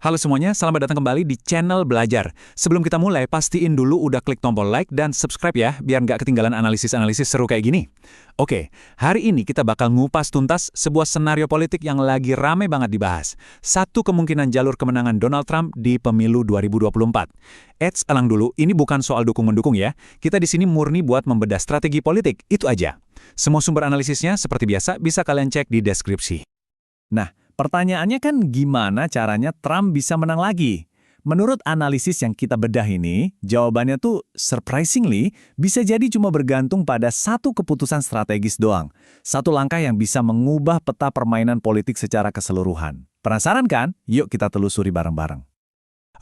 Halo semuanya, selamat datang kembali di channel Belajar. Sebelum kita mulai, pastiin dulu udah klik tombol like dan subscribe ya, biar nggak ketinggalan analisis-analisis seru kayak gini. Oke, hari ini kita bakal ngupas tuntas sebuah senario politik yang lagi rame banget dibahas. Satu kemungkinan jalur kemenangan Donald Trump di pemilu 2024. Eits, elang dulu, ini bukan soal dukung-mendukung ya. Kita di sini murni buat membedah strategi politik, itu aja. Semua sumber analisisnya, seperti biasa, bisa kalian cek di deskripsi. Nah, pertanyaannya kan gimana caranya Trump bisa menang lagi? Menurut analisis yang kita bedah ini, jawabannya tuh surprisingly bisa jadi cuma bergantung pada satu keputusan strategis doang. Satu langkah yang bisa mengubah peta permainan politik secara keseluruhan. Penasaran kan? Yuk kita telusuri bareng-bareng.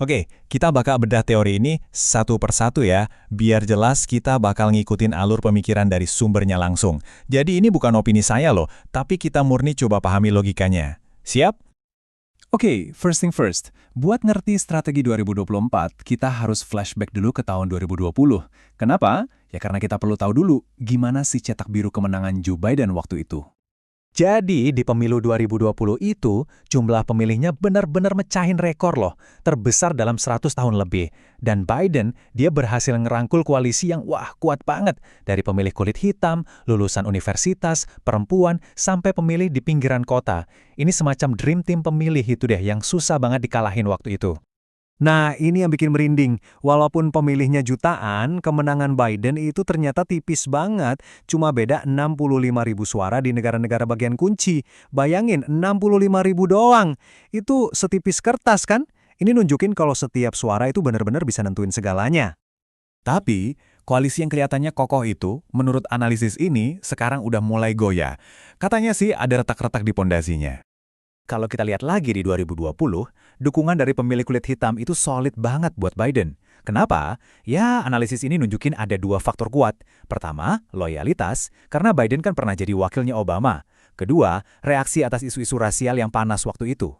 Oke, kita bakal bedah teori ini satu persatu ya, biar jelas kita bakal ngikutin alur pemikiran dari sumbernya langsung. Jadi ini bukan opini saya loh, tapi kita murni coba pahami logikanya. Siap? Oke, first thing first. Buat ngerti strategi 2024, kita harus flashback dulu ke tahun 2020. Kenapa? Ya karena kita perlu tahu dulu gimana sih cetak biru kemenangan Joe Biden waktu itu. Jadi di pemilu 2020 itu, jumlah pemilihnya benar-benar mecahin rekor loh, terbesar dalam 100 tahun lebih. Dan Biden, dia berhasil ngerangkul koalisi yang kuat banget. Dari pemilih kulit hitam, lulusan universitas, perempuan, sampai pemilih di pinggiran kota. Ini semacam dream team pemilih itu deh yang susah banget dikalahin waktu itu. Nah, ini yang bikin merinding. Walaupun pemilihnya jutaan, kemenangan Biden itu ternyata tipis banget. Cuma beda 65.000 suara di negara-negara bagian kunci. Bayangin, 65.000 doang. Itu setipis kertas kan? Ini nunjukin kalau setiap suara itu benar-benar bisa nentuin segalanya. Tapi, koalisi yang kelihatannya kokoh itu, menurut analisis ini, sekarang udah mulai goyah. Katanya sih ada retak-retak di pondasinya. Kalau kita lihat lagi di 2020, dukungan dari pemilih kulit hitam itu solid banget buat Biden. Kenapa? Ya, analisis ini nunjukin ada dua faktor kuat. Pertama, loyalitas, karena Biden kan pernah jadi wakilnya Obama. Kedua, reaksi atas isu-isu rasial yang panas waktu itu.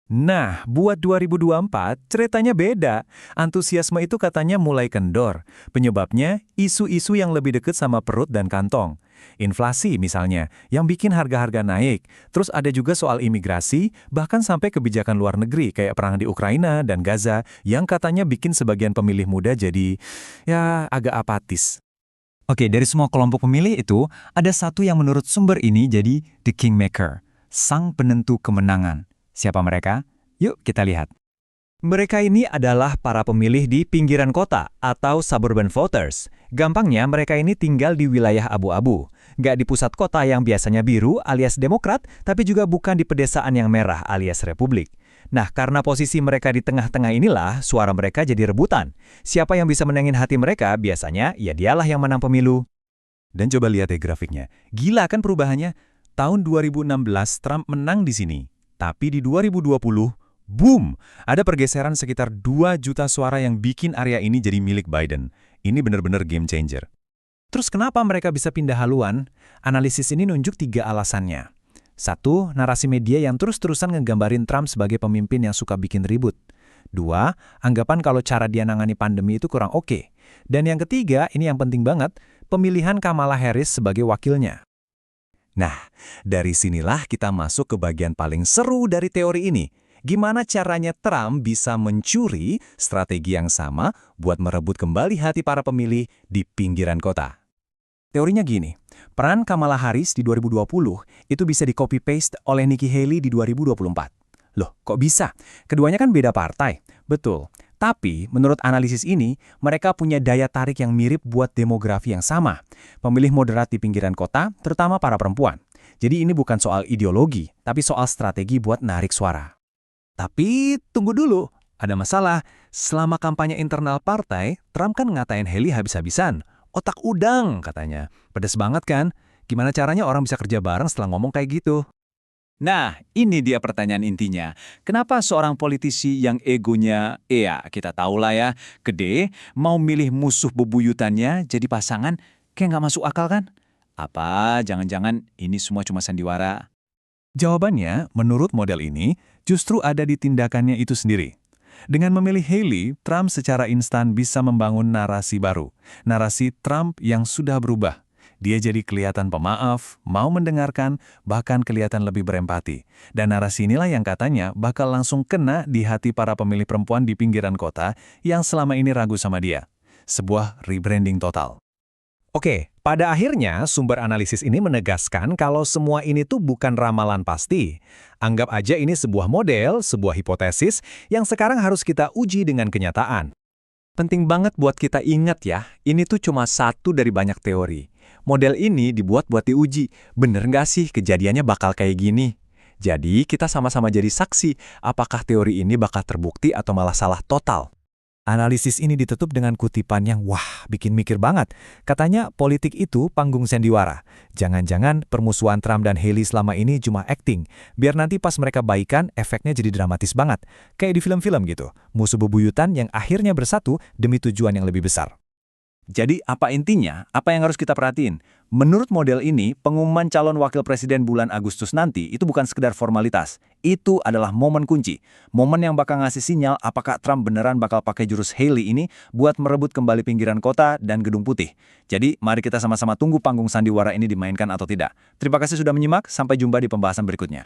Nah, buat 2024, ceritanya beda. Antusiasme itu katanya mulai kendor. Penyebabnya, isu-isu yang lebih dekat sama perut dan kantong. Inflasi misalnya, yang bikin harga-harga naik. Terus ada juga soal imigrasi, bahkan sampai kebijakan luar negeri kayak perang di Ukraina dan Gaza, yang katanya bikin sebagian pemilih muda jadi, ya agak apatis. Oke, dari semua kelompok pemilih itu, ada satu yang menurut sumber ini jadi the kingmaker, sang penentu kemenangan. Siapa mereka? Yuk kita lihat. Mereka ini adalah para pemilih di pinggiran kota atau suburban voters. Gampangnya mereka ini tinggal di wilayah abu-abu. Nggak di pusat kota yang biasanya biru alias Demokrat, tapi juga bukan di pedesaan yang merah alias Republik. Nah, karena posisi mereka di tengah-tengah inilah, suara mereka jadi rebutan. Siapa yang bisa menangin hati mereka, biasanya ya dialah yang menang pemilu. Dan coba lihat ya grafiknya. Gila kan perubahannya? Tahun 2016 Trump menang di sini. Tapi di 2020, boom! Ada pergeseran sekitar 2 juta suara yang bikin area ini jadi milik Biden. Ini benar-benar game changer. Terus kenapa mereka bisa pindah haluan? Analisis ini nunjuk 3 alasannya. 1, narasi media yang terus-terusan ngegambarin Trump sebagai pemimpin yang suka bikin ribut. 2, anggapan kalau cara dia nangani pandemi itu kurang oke. Dan yang ketiga, ini yang penting banget, pemilihan Kamala Harris sebagai wakilnya. Nah, dari sinilah kita masuk ke bagian paling seru dari teori ini. Gimana caranya Trump bisa mencuri strategi yang sama buat merebut kembali hati para pemilih di pinggiran kota? Teorinya gini, peran Kamala Harris di 2020 itu bisa di-copy-paste oleh Nikki Haley di 2024. Loh, kok bisa? Keduanya kan beda partai. Betul. Tapi, menurut analisis ini, mereka punya daya tarik yang mirip buat demografi yang sama. Pemilih moderat di pinggiran kota, terutama para perempuan. Jadi ini bukan soal ideologi, tapi soal strategi buat narik suara. Tapi, tunggu dulu. Ada masalah. Selama kampanye internal partai, Trump kan ngatain Haley habis-habisan. Otak udang, katanya. Pedes banget kan? Gimana caranya orang bisa kerja bareng setelah ngomong kayak gitu? Nah, ini dia pertanyaan intinya. Kenapa seorang politisi yang egonya, ya kita tahulah ya, gede, mau milih musuh bebuyutannya jadi pasangan, kayak nggak masuk akal kan? Apa, jangan-jangan ini semua cuma sandiwara? Jawabannya, menurut model ini, justru ada di tindakannya itu sendiri. Dengan memilih Haley, Trump secara instan bisa membangun narasi baru. Narasi Trump yang sudah berubah. Dia jadi kelihatan pemaaf, mau mendengarkan, bahkan kelihatan lebih berempati. Dan narasi inilah yang katanya bakal langsung kena di hati para pemilih perempuan di pinggiran kota yang selama ini ragu sama dia. Sebuah rebranding total. Oke, pada akhirnya sumber analisis ini menegaskan kalau semua ini tuh bukan ramalan pasti. Anggap aja ini sebuah model, sebuah hipotesis yang sekarang harus kita uji dengan kenyataan. Penting banget buat kita ingat ya, ini tuh cuma satu dari banyak teori. Model ini dibuat buat diuji, bener nggak sih kejadiannya bakal kayak gini? Jadi kita sama-sama jadi saksi, apakah teori ini bakal terbukti atau malah salah total. Analisis ini ditutup dengan kutipan yang wah, bikin mikir banget. Katanya politik itu panggung sandiwara. Jangan-jangan permusuhan Trump dan Haley selama ini cuma acting. Biar nanti pas mereka baikan, efeknya jadi dramatis banget. Kayak di film-film gitu. Musuh bebuyutan yang akhirnya bersatu demi tujuan yang lebih besar. Jadi apa intinya? Apa yang harus kita perhatiin? Menurut model ini, pengumuman calon wakil presiden bulan Agustus nanti itu bukan sekedar formalitas. Itu adalah momen kunci. Momen yang bakal ngasih sinyal apakah Trump beneran bakal pakai jurus Haley ini buat merebut kembali pinggiran kota dan Gedung Putih. Jadi mari kita sama-sama tunggu panggung sandiwara ini dimainkan atau tidak. Terima kasih sudah menyimak, sampai jumpa di pembahasan berikutnya.